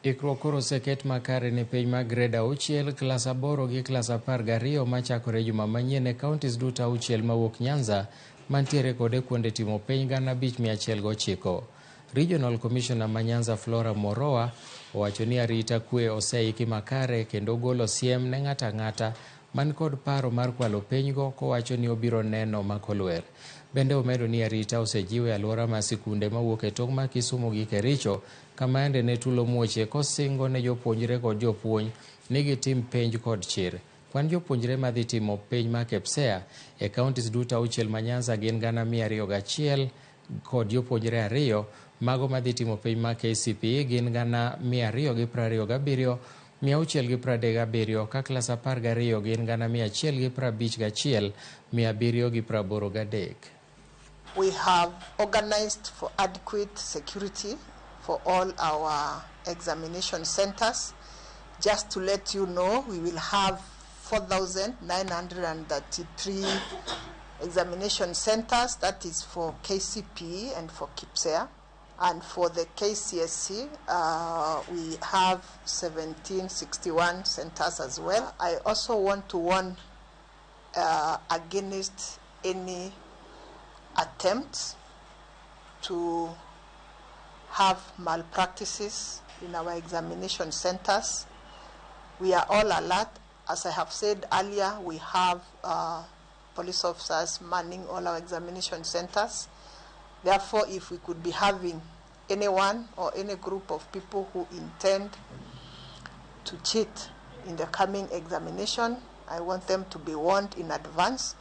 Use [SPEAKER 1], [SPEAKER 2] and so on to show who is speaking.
[SPEAKER 1] Ikruok koro oseket makare ne penj mag grade 6, klas 8 gi klas 12 machakore juma manyien e kauntis duto 6 mawuok Nyanza mantiere kode kuonde timo penj 5,109. Regional Commissioner ma Nyanza Flora Moroa owacho ni arita kwe oseiki makare kendo golo siem ne ng'ata ng'ata man kod paro mar kwalo penjgo, kowacho ni obiro neno makolwer. Bende omedo ni arita osejiw e alwora ma sikunde mawuok e tong' ma Kisumu gi Kericho, kama ende ne tulo muoche kosingo ne jopuonjre kod jopuonj ni gitim penj kod chir. Kwan jopuonjre madhi timo penj ma KPSEA e kauntis duto 6 ma Nyanza gin 201 kod jopuonjre 2. Mago madhi timo penj ma KCPE gin 227, 637, ka klas 12 gin 151, 783.
[SPEAKER 2] We have organized for adequate security for all our examination centers. Just to let you know, we will have 4,933 examination centers. That is for KCPE and for KPSEA. And for the KCSE, we have 1761 centers as well. I also want to warn against any attempts to have malpractices in our examination centers. We are all alert. As I have said earlier, we have police officers manning all our examination centers. Therefore, if we could be having anyone or any group of people who intend to cheat in the coming examination, I want them to be warned in advance.